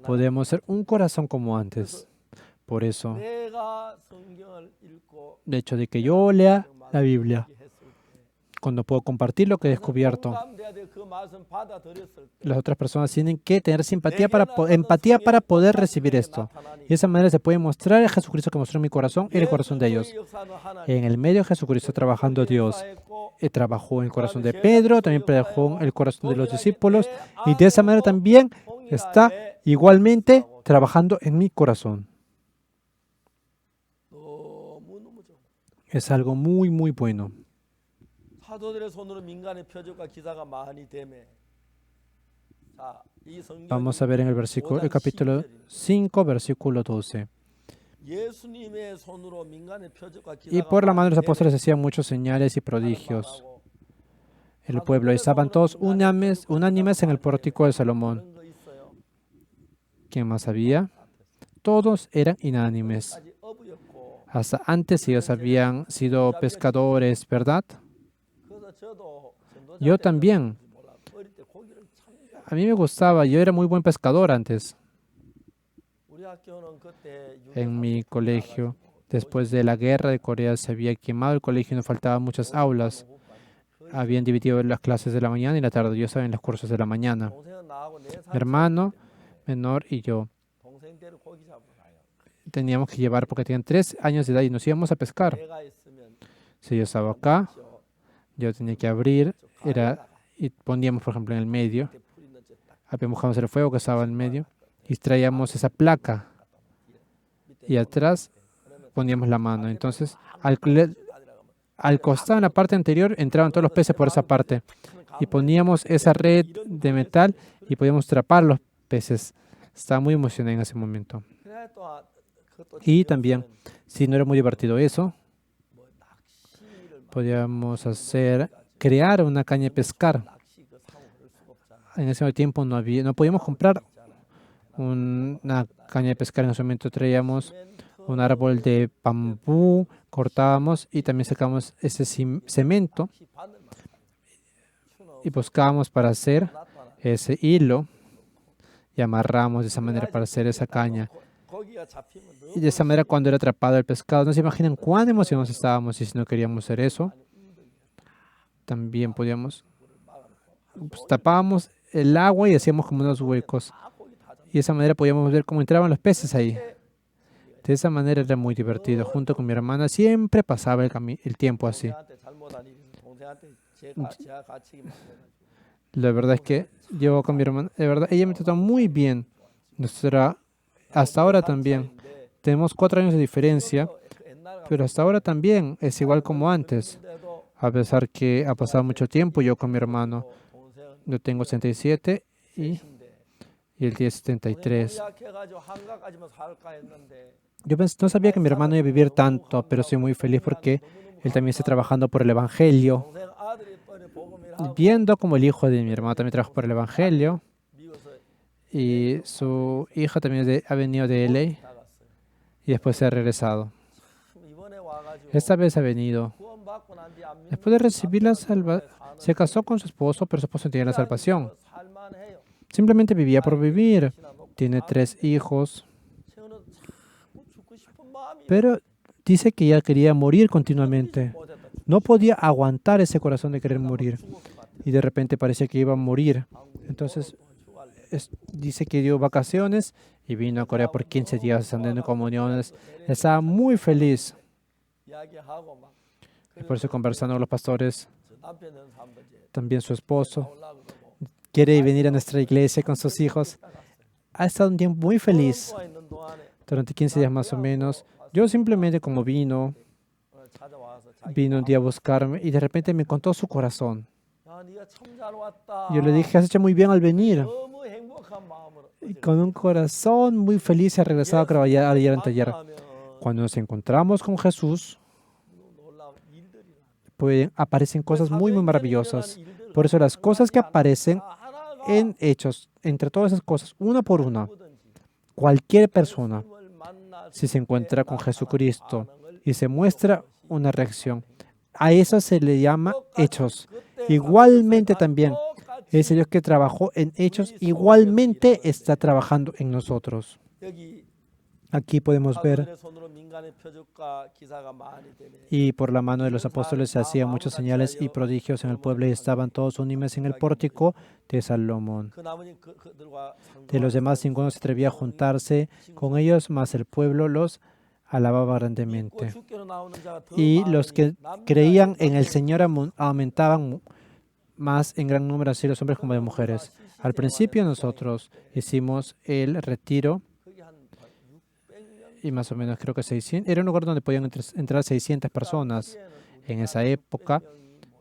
podemos ser un corazón como antes. Por eso, de hecho de que yo lea la Biblia, cuando puedo compartir lo que he descubierto, las otras personas tienen que tener empatía para poder recibir esto. Y de esa manera se puede mostrar el Jesucristo que mostró en mi corazón y en el corazón de ellos. En el medio de Jesucristo trabajando Dios. Trabajó en el corazón de Pedro, también trabajó en el corazón de los discípulos. Y de esa manera también está igualmente trabajando en mi corazón. Es algo muy, muy bueno. Vamos a ver en el capítulo 5, versículo 12. Y por la mano de los apóstoles hacían muchos señales y prodigios. El pueblo estaban todos unánimes en el pórtico de Salomón. ¿Quién más había? Todos eran unánimes. Hasta antes ellos habían sido pescadores, ¿verdad? Yo también. A mí me gustaba, yo era muy buen pescador antes. En mi colegio, después de la guerra de Corea, se había quemado el colegio y nos faltaban muchas aulas. habían dividido las clases de la mañana y la tarde. Yo estaba en los cursos de la mañana. 동생은 나하고 4살 Mi hermano menor y yo 동생들을 고기 잡으러 가요. teníamos que llevar porque tenían 3 años de edad y nos íbamos a pescar. 내가 있으면 Si yo estaba acá, 저 yo tenía que abrir 가에다가 y poníamos, por ejemplo, en el medio. 이렇게 불 있는 딱 Empujamos el fuego que estaba en medio y traíamos esa placa 밑에 y atrás 그러면 poníamos la mano. Entonces, 빠지라고 al costado, en la parte anterior, entraban todos los peces por esa parte y poníamos esa red de metal y podíamos atrapar los peces. Estaba muy emocionado en ese momento. 그래 또 그것도 Y también, si no era muy divertido eso, 뭐 낚시를 막 podíamos crear una caña de pescar. 낚시 그 사고 그럴 수가 없잖아. En ese tiempo no podíamos comprar una caña de pescar. En ese momento traíamos un árbol de bambú, cortábamos y también sacábamos ese cemento 낚시 바늘 막 추노 y buscábamos para hacer 나타나. ese hilo y amarramos de esa manera para hacer esa caña. 고기가 잡히면 Y de esa manera cuando era atrapado el pescado, no se imaginan cuán emocionados estábamos y si no queríamos hacer eso, también podíamos, pues, tapábamos el agua y hacíamos como unos huecos. 다 고기 다 잡. Y de esa manera podíamos ver cómo entraban los peces ahí. De esa manera era muy divertido. Junto con mi hermana siempre pasaba el tiempo así. 동생한테 잘못 안 일으켜서 동생한테 제가 가치기 만들어가지고 La verdad es que yo con mi hermana, de verdad, ella me trató muy bien. Hasta ahora también. Tenemos 4 años de diferencia, 그 옛날 pero hasta ahora también es igual como antes. 같은데도 A pesar que ha pasado mucho tiempo, yo con mi hermano, 동생은 yo tengo 67 y él tiene 73. 약해가지고 한가까지만 살까 했는데 Yo no sabía que mi hermano iba a vivir tanto, pero soy muy feliz porque él también está trabajando por el Evangelio. 동생 아들이 뻔히 복음이라 Viendo como el hijo de mi hermano también trabaja por el Evangelio 미국에서 y su hija también ha venido de LA 나갔어요. y después se ha regresado. 참 이번에 와가지고 Esta vez ha venido. 구원받고 난 뒤 안 믿는 Después de recibir la salvación, se casó con su esposo, pero su esposo no tenía la salvación. 살만해요. Simplemente vivía por vivir. Tiene 3 hijos, 세우는 자꾸 죽고 싶은 마음이 pero dice que ya quería morir continuamente. 못했다. No podía aguantar ese corazón de querer morir. 죽을 것 같아. Y de repente parecía que iba a morir. 한국에 Entonces 죽을래. dice que dio vacaciones y vino a Corea por 15 días dando comuniones. Estaba muy feliz. 이야기하고 막 Y por eso conversando con los pastores, 저 남편 되는 사람들 이제 también su esposo 나오려고 그러고 quiere venir a nuestra iglesia con sus hijos. Ha estado un tiempo muy feliz. 와 있는 동안에 Durante 15 días más o menos. Yo simplemente como 찾아와서 자기 vino un día a buscarme y de repente me contó su corazón. 야 네가 참 잘 왔다. Yo le dije, has hecho muy bien al venir. 너무 행복한 마음으로 Y con un corazón muy feliz se ha regresado a trabajar ayer en taller. Cuando nos encontramos con Jesús, 놀라운 일들이 aparecen cosas muy, muy maravillosas. Por eso las cosas que aparecen en Hechos, entre todas esas cosas, una por una, cualquier persona, si se encuentra con Jesucristo y se muestra una reacción, a eso se le llama Hechos. Igualmente también, ese Dios que trabajó en Hechos, igualmente está trabajando en nosotros. 여기 Aquí podemos ver, 사도들의 손으로 민간의 표적과 기사가 많이 되네. y por la mano de los apóstoles se hacían muchas señales y prodigios en el pueblo y estaban todos unánimes en el pórtico de Salomón. 그 나머지 그들과 De los demás ninguno se atrevía a juntarse con ellos, mas el pueblo los alababa grandemente. 주께로 나오는 자가 더 Y los que 많으니 creían en el Señor aumentaban más en gran número, así los hombres como de mujeres. Al principio nosotros hicimos el retiro 거기 한 600명 y más o menos creo que 600, era un lugar donde podían entrar 600 personas. En esa época,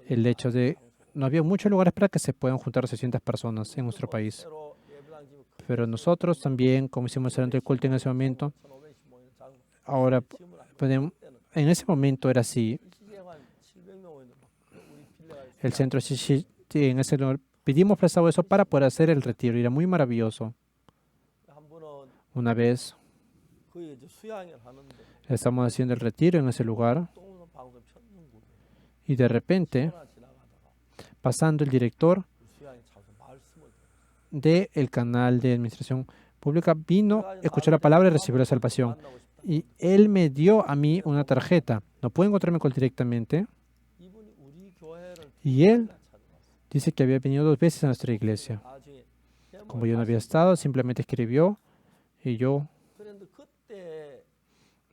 el hecho de no había muchos lugares para que se puedan juntar 600 personas en nuestro país. 새로 예배당집 Pero nosotros también, como hicimos el culto en ese momento, 1,500명 모이는 작은 ahora en ese momento era así. 시기에 한 700명 모이는 우리 빌려가 El centro en ese lugar pedimos prestado eso para poder hacer el retiro y era muy maravilloso. 한 분은 Una vez 거기 이제 수양을 하는데 estamos haciendo el retiro en ese lugar 또 방송 켰는고 y de repente, 하나 지나가다가 pasando el director 수양이 차서 말씀을 del canal de administración pública vino, escuchó la palabra y recibió la salvación. 만나고 싶다. Y él me dio a mí una tarjeta. No puedo encontrarme con él directamente. 이분이 우리 교회를 Y él dice que había venido 2 veces a nuestra iglesia. Como yo no había estado, simplemente escribió y yo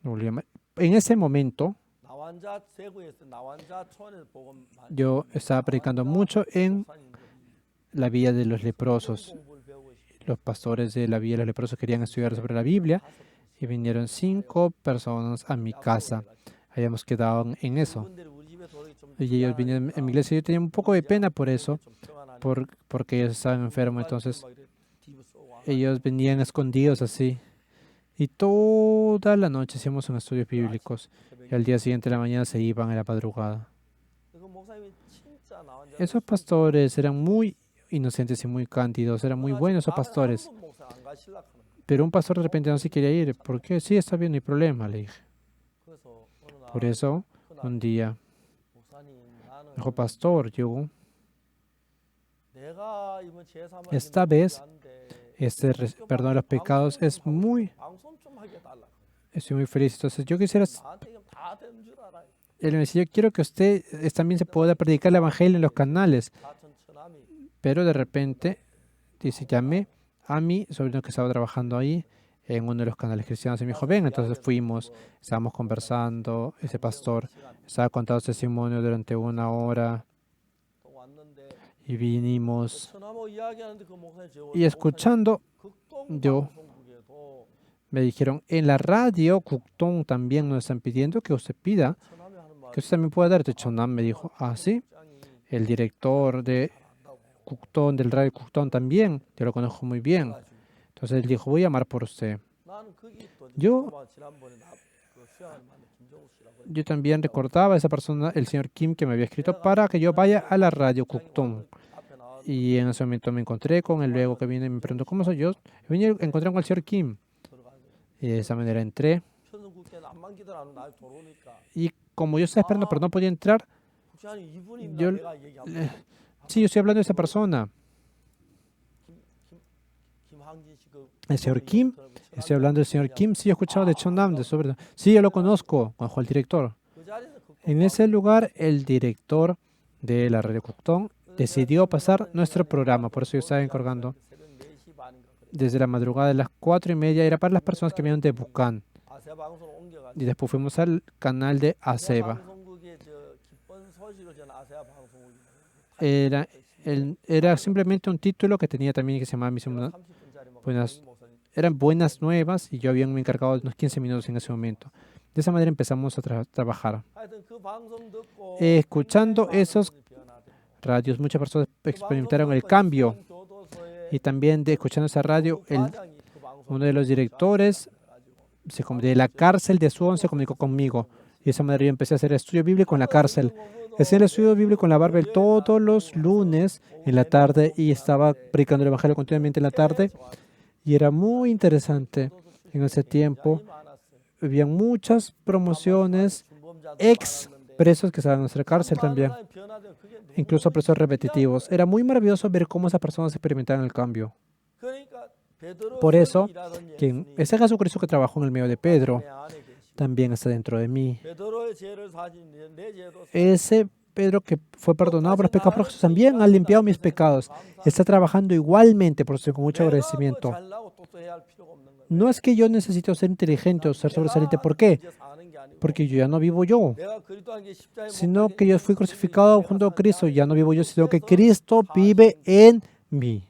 lo volví a llamar. En ese momento, yo estaba predicando mucho en la Villa de los Leprosos. Los pastores de la Villa de los Leprosos querían estudiar sobre la Biblia y vinieron 5 personas a mi casa. Habíamos quedado en eso. Y ellos vinieron en mi iglesia. Yo tenía un poco de pena por eso, porque ellos estaban enfermos. Entonces, ellos venían escondidos así. Y toda la noche hacíamos unos estudios bíblicos. Y al día siguiente de la mañana se iban a la madrugada. Esos pastores eran muy inocentes y muy cándidos. Eran muy buenos esos pastores. Pero un pastor de repente no se quería ir. ¿Por qué? Sí, está bien, no hay problema, le dije. Por eso, un día, dijo, pastor, yo, esta vez, perdón de los pecados estoy muy feliz. Entonces, yo quisiera, él me decía, yo quiero que usted también se pueda predicar el evangelio en los canales. Pero de repente, dice, llamé a mi sobrino que estaba trabajando ahí en uno de los canales cristianos y me dijo, ven, entonces fuimos, estábamos conversando, ese pastor estaba contando testimonio durante 1 hora y vinimos y escuchando, yo me dijeron, en la radio Kukton también nos están pidiendo que usted pida, que usted también pueda dar. Chonam me dijo, ah, sí, el director de Kukton, del radio Kukton también, yo lo conozco muy bien. Entonces él dijo, voy a llamar por usted. Yo también recordaba a esa persona, el señor Kim, que me había escrito para que yo vaya a la radio Kukton. Y en ese momento me encontré con él, luego que viene y me preguntó, ¿cómo soy yo? Encontré con el señor Kim. Y de esa manera entré. Y como yo estaba esperando, pero no podía entrar, sí, yo estoy hablando de esa persona. El señor Kim, estoy hablando del señor Kim. Sí, yo he escuchado de Chonam, sí, yo lo conozco, bajo el director. En ese lugar, el director de la radio Kukton decidió pasar nuestro programa, por eso yo estaba encargando. Desde la madrugada de las 4:30 era para las personas que venían de Bukán. Y después fuimos al canal de Aseba. Era simplemente un título que tenía también que se llamaba eran buenas nuevas y yo había encargado de unos 15 minutos en ese momento. De esa manera empezamos a trabajar. Escuchando esos radios, muchas personas experimentaron el cambio. Y también escuchando esa radio, uno de los directores de la cárcel de Suwon se comunicó conmigo. Y de esa manera yo empecé a hacer estudio bíblico en la cárcel. Hacía el estudio bíblico en la Barbel todos los lunes en la tarde y estaba predicando el evangelio continuamente en la tarde. Y era muy interesante. En ese tiempo había muchas promociones, ex presos que estaban en nuestra cárcel también, incluso presos repetitivos. Era muy maravilloso ver cómo esas personas experimentaban el cambio. Por eso, ese Jesucristo que trabajó en el medio de Pedro también está dentro de mí. Ese Pedro que fue perdonado por los pecados por Jesús también ha limpiado mis pecados. Está trabajando igualmente, por eso con mucho agradecimiento. No es que yo necesite ser inteligente o ser sobresaliente. ¿Por qué? Porque yo ya no vivo yo, sino que yo fui crucificado junto a Cristo. Ya no vivo yo, sino que Cristo vive en mí.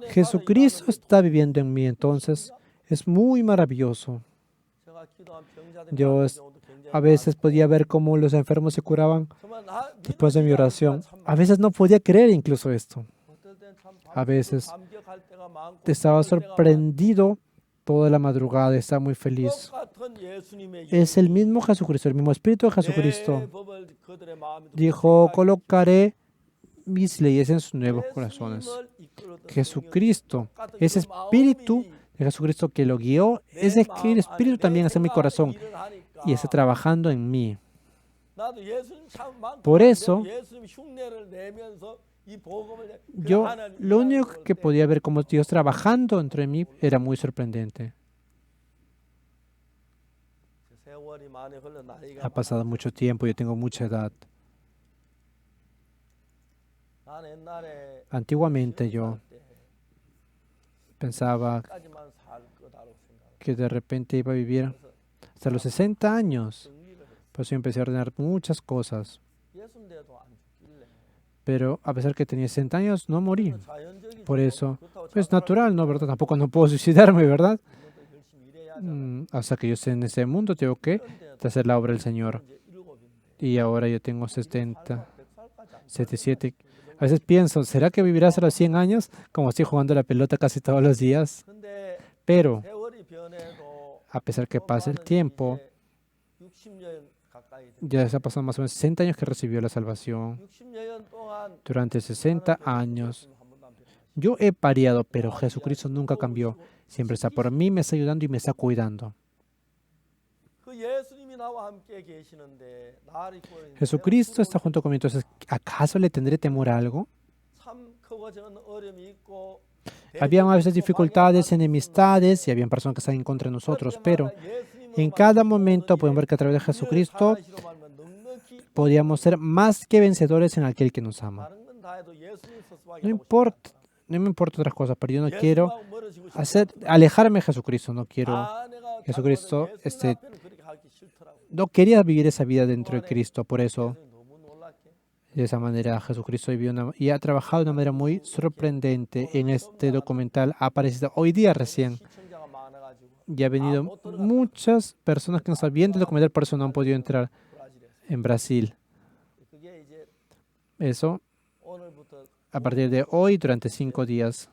Jesucristo está viviendo en mí, entonces es muy maravilloso. Yo a veces podía ver cómo los enfermos se curaban después de mi oración. A veces no podía creer incluso esto. A veces estaba sorprendido toda la madrugada, estaba muy feliz. Es el mismo Jesucristo, el mismo Espíritu de Jesucristo. Dijo, colocaré mis leyes en sus nuevos corazones. Jesucristo, ese Espíritu de Jesucristo que lo guió, ese Espíritu también está en mi corazón y está trabajando en mí. Por eso, yo lo único que podía ver como Dios trabajando entre mí era muy sorprendente. Ha pasado mucho tiempo, yo tengo mucha edad. Antiguamente yo pensaba que de repente iba a vivir hasta los 60 años. Por eso yo empecé a ordenar muchas cosas. Pero a pesar que tenía 60 años, no morí. Por eso, es natural, ¿no? ¿Verdad? Tampoco no puedo suicidarme, ¿verdad? Hasta que yo esté en ese mundo, tengo que hacer la obra del Señor. Y ahora yo tengo 70, 77. A veces pienso, ¿será que viviré hasta los 100 años? Como estoy jugando la pelota casi todos los días. Pero, a pesar que pase el tiempo, ya se ha pasado más o menos 60 años que recibió la salvación. Durante 60 años, yo he variado, pero Jesucristo nunca cambió. Siempre está por mí, me está ayudando y me está cuidando. Jesucristo está junto conmigo. Entonces, ¿acaso le tendré temor a algo? Habían a veces dificultades, enemistades y habían personas que estaban en contra de nosotros, pero en cada momento podemos ver que a través de Jesucristo podíamos ser más que vencedores en aquel que nos ama. No me importa otras cosas, pero yo no quiero alejarme de Jesucristo. No quiero Jesucristo, no quería vivir esa vida dentro de Cristo. Por eso, de esa manera, Jesucristo vivió y ha trabajado de una manera muy sorprendente en este documental. Ha aparecido hoy día recién. Y ha venido muchas personas que no sabían del documental, por eso no han podido entrar en Brasil. Eso, a partir de hoy, durante 5 días.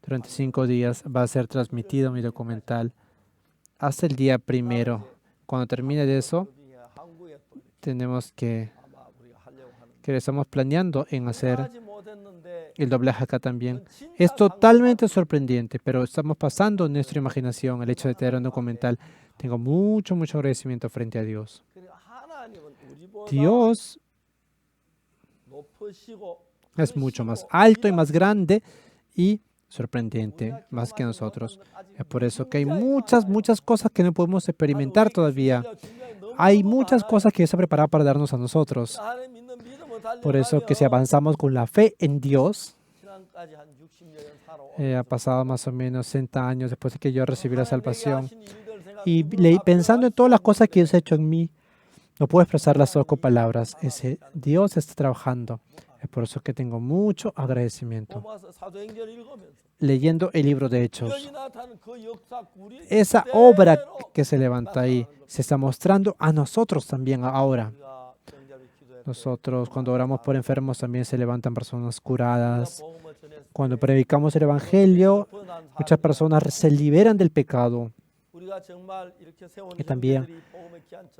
Durante 5 días va a ser transmitido mi documental hasta el día 1. Cuando termine de eso, tenemos que estamos planeando en hacer el doblaje acá también. Es totalmente sorprendente, pero estamos pasando nuestra imaginación el hecho de tener un documental. Tengo mucho agradecimiento frente a Dios. Dios es mucho más alto y más grande y sorprendente, más que nosotros. Es por eso que hay muchas cosas que no podemos experimentar todavía. Hay muchas cosas que Dios ha preparado para darnos a nosotros. Por eso que si avanzamos con la fe en Dios, ha pasado más o menos 60 años después de que yo recibí la salvación. Y pensando en todas las cosas que Dios ha hecho en mí, no puedo expresarlas solo con palabras. Dios está trabajando. Es por eso que tengo mucho agradecimiento. Leyendo el libro de Hechos, esa obra que se levanta ahí se está mostrando a nosotros también ahora. Nosotros, cuando oramos por enfermos, también se levantan personas curadas. Cuando predicamos el Evangelio, muchas personas se liberan del pecado. Y también,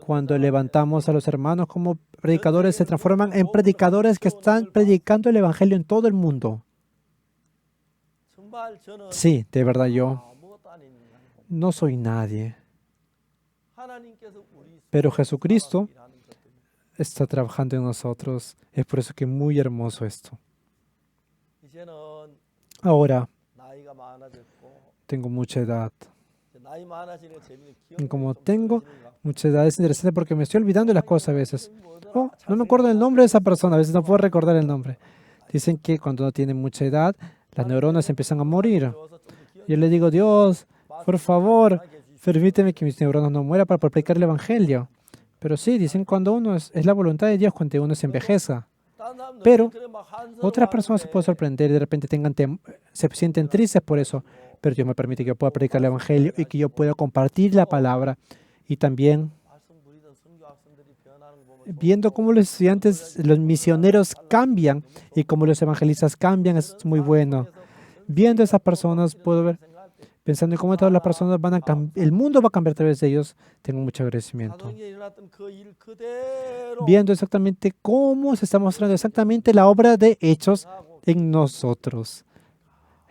cuando levantamos a los hermanos como predicadores, se transforman en predicadores que están predicando el Evangelio en todo el mundo. Sí, de verdad yo no soy nadie. Pero Jesucristo está trabajando en nosotros. Es por eso que es muy hermoso esto. Ahora, tengo mucha edad. Y como tengo mucha edad, es interesante porque me estoy olvidando de las cosas a veces. Oh, no me acuerdo el nombre de esa persona, a veces no puedo recordar el nombre. Dicen que cuando uno tiene mucha edad, las neuronas empiezan a morir. Yo le digo, Dios, por favor, permíteme que mis neuronas no mueran para poder predicar el Evangelio. Pero sí, dicen cuando uno es la voluntad de Dios cuando uno se envejeza. Pero otras personas se pueden sorprender y de repente se sienten tristes por eso. Pero Dios me permite que yo pueda predicar el Evangelio y que yo pueda compartir la palabra. Y también viendo cómo los estudiantes, los misioneros cambian y cómo los evangelistas cambian, es muy bueno. Viendo a esas personas, puedo ver, pensando en cómo todas las personas van a cambiar, el mundo va a cambiar a través de ellos, tengo mucho agradecimiento. Viendo exactamente cómo se está mostrando exactamente la obra de Hechos en nosotros.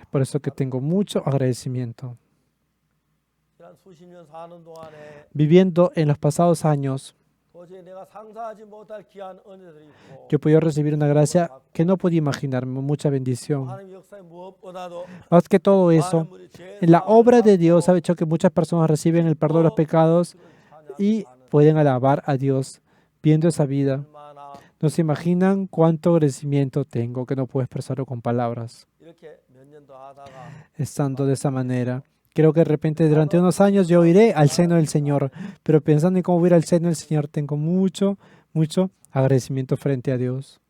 Es por eso que tengo mucho agradecimiento. Viviendo en los pasados años, yo he podido recibir una gracia que no podía imaginarme, mucha bendición. Más que todo eso, en la obra de Dios ha hecho que muchas personas reciben el perdón de los pecados y pueden alabar a Dios viendo esa vida. 얼마나 No se imaginan cuánto agradecimiento tengo que no puedo expresarlo con palabras. 이렇게 몇 년 더 하다가 Estando de esa manera, creo que de repente durante unos años yo iré al seno del Señor, pero pensando en cómo ir al seno del Señor, tengo mucho agradecimiento frente a Dios.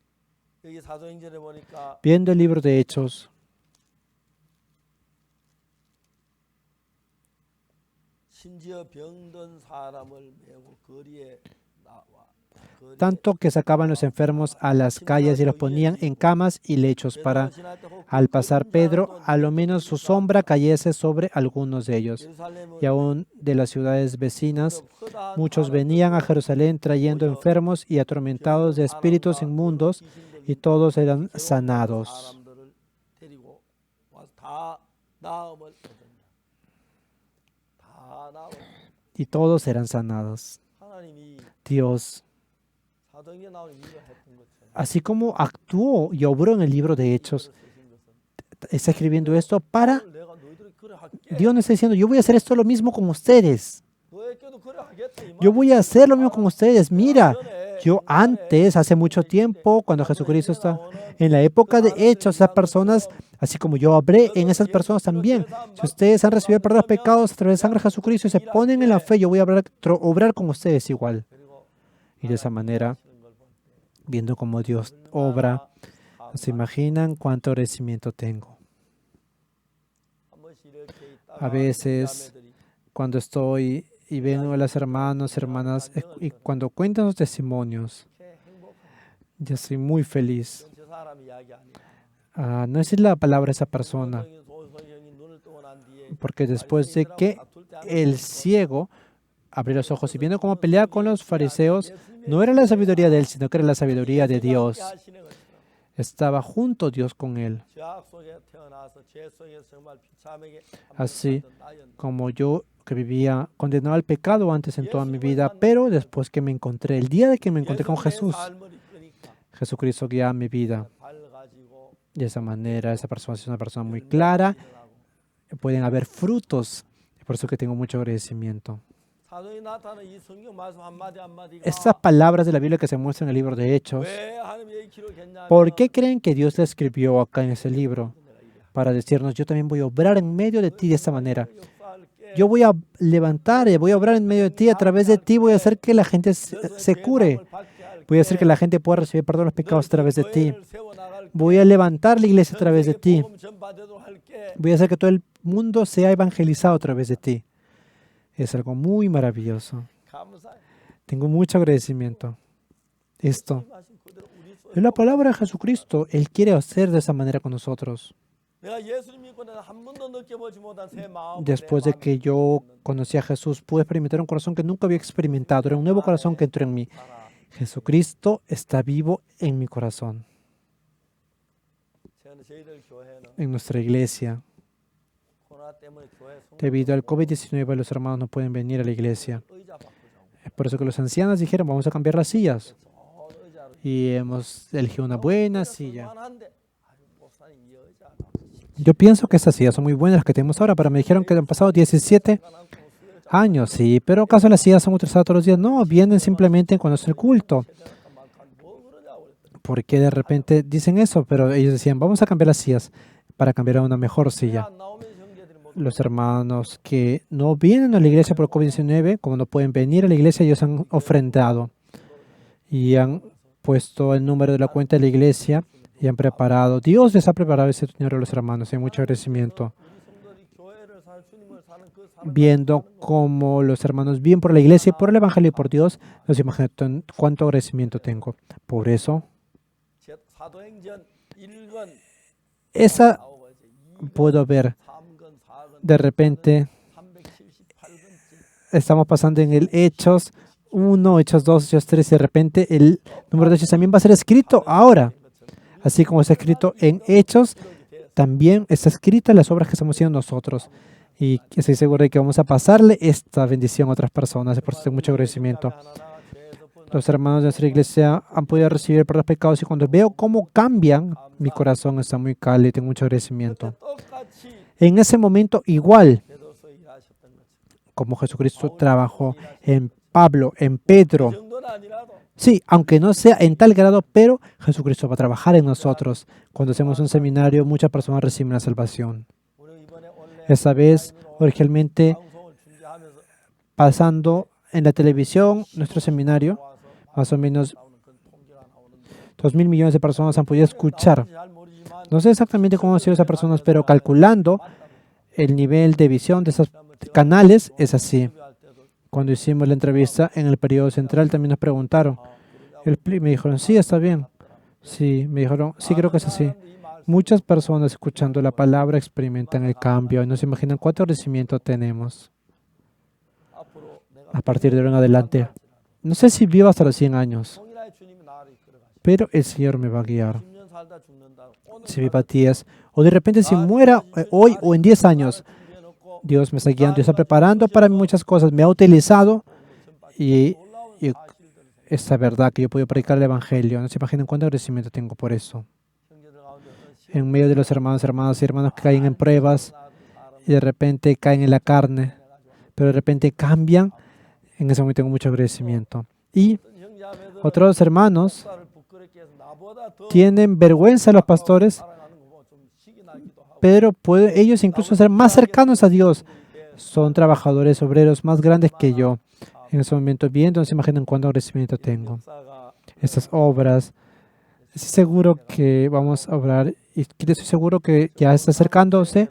여기 사도행전에 보니까 Viendo el libro de Hechos, 심지어 병든 사람을 메고 거리에 나와 거리에 tanto que sacaban los enfermos a las calles y los ponían en camas y lechos para, al pasar Pedro, a lo menos su sombra cayese sobre algunos de ellos. Y aún de las ciudades vecinas, muchos venían a Jerusalén trayendo enfermos y atormentados de espíritus inmundos, y todos eran sanados. 사람들을 데리고 와서 다 나음을 얻었냐. 다 나음. Y todos eran sanados. 하나님이 Dios, 사도행전에 나오는 이유가 했던 것처럼 así como actuó y obró en el libro de Hechos, está escribiendo esto para... 내가 너희들이 그래 할게. Dios no está diciendo, yo voy a hacer esto lo mismo con ustedes. 너에게도 그래 하겠다. 이 Yo voy a hacer lo mismo con ustedes. Mira, 전에 yo antes, hace mucho tiempo, cuando Jesucristo está en la época de Hechos, esas personas, así como yo obré en esas personas también. Si ustedes han recibido el perdón de los pecados a través del sangre de Jesucristo y se ponen en la fe, yo voy a obrar con ustedes igual. 그리고 Y de esa manera, 하시는 걸 볼 때 viendo cómo Dios obra, no se imaginan cuánto agradecimiento tengo. 한 번씩 이렇게 있다가 A veces, 자매들이 cuando estoy y ven a las hermanos, hermanas, y cuando cuentan los testimonios, 이렇게 행복한 yo soy muy feliz. 저 사람 이야기 아니야. No es la palabra de esa persona, 소형이 눈을 뜨고 난 뒤에 porque después de que el ciego abrió los ojos y viendo cómo peleaba con los fariseos, no era la sabiduría de él, sino que era la sabiduría de Dios. 하시는 것처럼 Estaba junto Dios con él. 죄악 속에 태어나서 죄 속에 정말 비참하게 Así 함께 살던 나였는데 como yo que vivía condenado al pecado antes en toda mi vida, pero después que me encontré, el día de que me encontré con Jesús, 삶을 이끄니까 Jesucristo guía mi vida. 밝아지고 De esa manera, esa persona es una persona muy clara, pueden haber frutos, por eso que tengo mucho agradecimiento. 사도에 나타나는 이 성경 말씀 한마디 한마디가 Estas palabras de la Biblia que se muestran en el libro de Hechos, 왜 하나님이 기록했냐면 ¿por qué creen que Dios le escribió acá en ese libro? Para decirnos, yo también voy a obrar en medio de ti de esta manera. 역사할게. Yo voy a levantar y voy a obrar en medio de ti, a través de ti voy a hacer que la gente se cure. Voy a hacer que la gente pueda recibir perdón de los pecados a través de ti. Voy a levantar la iglesia a través de ti. Voy a hacer que todo el mundo sea evangelizado a través de ti. Es algo muy maravilloso. Tengo mucho agradecimiento. Esto es la palabra de Jesucristo. Él quiere hacer de esa manera con nosotros. Después de que yo conocí a Jesús, pude experimentar un corazón que nunca había experimentado. Era un nuevo corazón que entró en mí. Jesucristo está vivo en mi corazón. En nuestra iglesia, debido al COVID-19, los hermanos no pueden venir a la iglesia. Es por eso que los ancianos dijeron, vamos a cambiar las sillas. Y hemos elegido una buena silla. Yo pienso que estas sillas son muy buenas las que tenemos ahora, pero me dijeron que han pasado 17 años. Sí, pero ¿acaso las sillas son utilizadas todos los días? No, vienen simplemente cuando es el culto. ¿Por qué de repente dicen eso? Pero ellos decían, vamos a cambiar las sillas para cambiar a una mejor silla. Los hermanos que no vienen a la iglesia por COVID-19, como no pueden venir a la iglesia, ellos han ofrendado y han puesto el número de la cuenta de la iglesia y han preparado. Dios les ha preparado ese dinero a los hermanos. Hay mucho agradecimiento. Viendo cómo los hermanos viven por la iglesia y por el evangelio y por Dios, no se imaginan cuánto agradecimiento tengo. Por eso, esa puedo ver. De repente, estamos pasando en el Hechos 1, Hechos 2, Hechos 3, y de repente el número de Hechos también va a ser escrito ahora. Así como está escrito en Hechos, también está escrita en las obras que estamos haciendo nosotros. Y estoy seguro de que vamos a pasarle esta bendición a otras personas. Por eso tengo mucho agradecimiento. Los hermanos de nuestra iglesia han podido recibir por los pecados y cuando veo cómo cambian, mi corazón está muy cálido y tengo mucho agradecimiento. En ese momento, igual como Jesucristo trabajó en Pablo, en Pedro. 그 정도는 아니라도 Sí, aunque no sea en tal grado, pero Jesucristo va a trabajar en nosotros. Cuando hacemos un seminario, muchas personas reciben la salvación. 우리 이번에 원래 Esta vez, originalmente, 방송을 준비하면서 pasando en la televisión, nuestro seminario, 와서 más o menos 나오는 그런 통계가 나오는데 2.000 millones de personas han podido escuchar. 잘 모르지만 No sé exactamente cómo han sido esas personas, pero calculando el nivel de visión de esos canales es así. 준비할 때도 Cuando hicimos la entrevista en el periodo central también nos preguntaron. Me dijeron, sí, está bien. Sí, me dijeron, sí, creo que es así. Muchas personas escuchando la palabra experimentan el cambio y no se imaginan cuánto crecimiento tenemos 앞으로 내가 a partir de ahora en adelante. No sé si vivo hasta los 100 años, 통일하의 주님이 나를 이끌어가시고 pero el Señor me va a guiar. 10년 살다 죽는다. 오늘 Si viva 10 o de repente si muera hoy o en 10 años, 준비해놓고 Dios me está guiando, Dios está preparando para mí muchas cosas, me ha utilizado y esta verdad que yo puedo predicar el Evangelio. No se imaginan cuánto crecimiento tengo por eso. 형제들 가운데서 En medio de los hermanos, hermanas y hermanos que caen en pruebas y de repente caen en la carne, pero de repente cambian, en ese momento tengo mucho crecimiento. Y 형제자매들은 otros hermanos 목사를 부끄럽게 해서 나보다 더 tienen vergüenza a los pastores, 살아가는 거 보면 좀 식이 나기도 하고 pero pueden ellos incluso ser más cercanos a Dios. Son trabajadores obreros más grandes que yo. En ese momento, viendo, no se imaginan cuánto crecimiento tengo. 역사가 Estas obras, estoy seguro que vamos a obrar y estoy seguro que ya está acercándose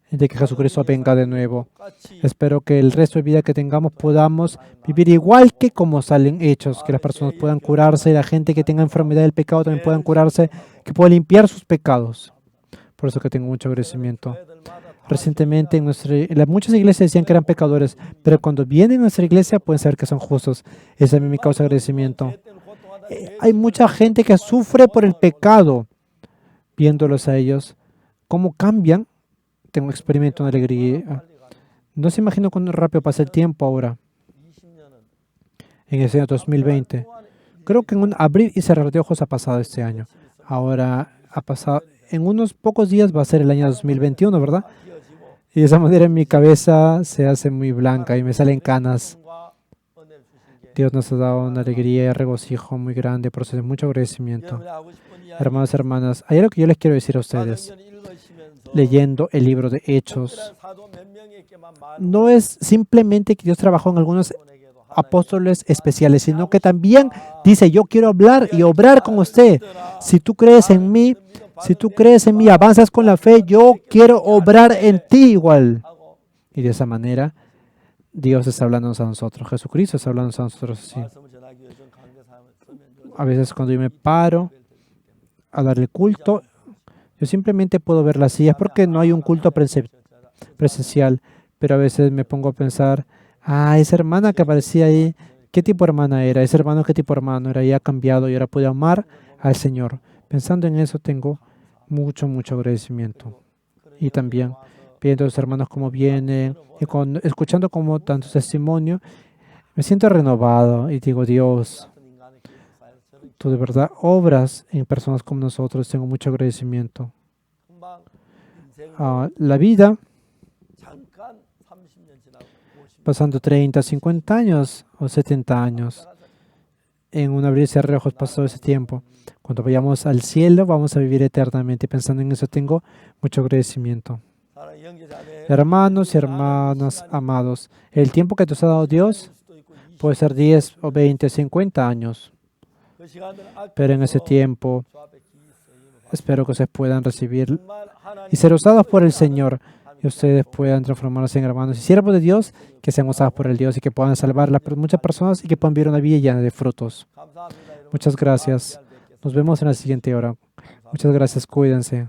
de que Jesucristo venga de nuevo. 똑같이 Espero que el resto de vida que tengamos podamos vivir igual que como salen hechos, que las personas puedan curarse, la gente que tenga enfermedad del pecado también puedan curarse, que puedan limpiar sus pecados. Por eso que tengo mucho crecimiento. Recientemente muchas iglesias decían que eran pecadores, pero cuando vienen a nuestra iglesia pueden saber que son justos. Esa es mi causa de agradecimiento. Hay mucha gente que sufre por el pecado. Viéndolos a ellos, cómo cambian, tengo experimento de alegría. No se imagina cuánto rápido pasa el tiempo ahora, 20년은 en ese año 2020. Creo que en un abrir y cerrar de ojos ha pasado este año. Ahora ha pasado, en unos pocos días va a ser el año 2021, ¿verdad? Y de esa manera mi cabeza se hace muy blanca y me salen canas. 과 은혜를 주신 게 Dios nos ha dado una alegría y regocijo muy grande, por eso es mucho agradecimiento. 여러분이 하고 싶은 이야기 Hermanos, hermanas, hay algo que yo les quiero decir a ustedes. 사도행전 읽으시면서 Leyendo el libro de Hechos, 특별한 사도 몇 명에게만 많은 no es simplemente que Dios trabajó en algunos 분에게도 apóstoles especiales, sino que también dice, yo quiero hablar y obrar con usted. Si tú crees en mí, avanzas con la fe, yo quiero obrar en ti igual. 하고 Y de esa manera, Dios está hablando a nosotros, Jesucristo está hablando a nosotros así. 말씀을 전하기 위해 좀 강대 사람을 쓰면 A veces cuando yo me paro a dar el culto, yo simplemente puedo ver las sillas porque no hay un culto presencial, pero a veces me pongo a pensar, esa hermana que aparecía ahí, ¿qué tipo de hermana era? Ese hermano, ¿qué tipo de hermano era? Y ha cambiado y ahora puedo amar al Señor. Pensando en eso tengo mucho agradecimiento. Y también viendo a los hermanos cómo vienen y escuchando como tantos testimonios, me siento renovado y digo, Dios, 같은 인간의 기회사에서 tú de verdad obras en personas como nosotros. Tengo mucho agradecimiento. 금방 인생 La vida, 잠깐 30년 지나고 50년 pasando 30, 50 años o 70 años, en un abrir y cerrar de ojos pasó ese tiempo. Cuando vayamos al cielo, vamos a vivir eternamente. Pensando en eso, tengo mucho agradecimiento. 사랑하는 형제자매 Hermanos y hermanas amados, el tiempo que nos ha dado Dios 수도 있고 puede ser 10 o 20, 50 años, 그 시간들은 pero en ese tiempo 주 앞에 기이 쓰임을 espero que ustedes puedan recibir 정말 하나님 y ser usados por el Señor y ustedes puedan transformarse en hermanos y siervos de Dios, que sean usados por el Dios y que puedan salvar a muchas personas y que puedan vivir una vida llena de frutos. 감사합니다. 여러분. Muchas gracias. Nos vemos en la siguiente hora. Muchas gracias. Cuídense.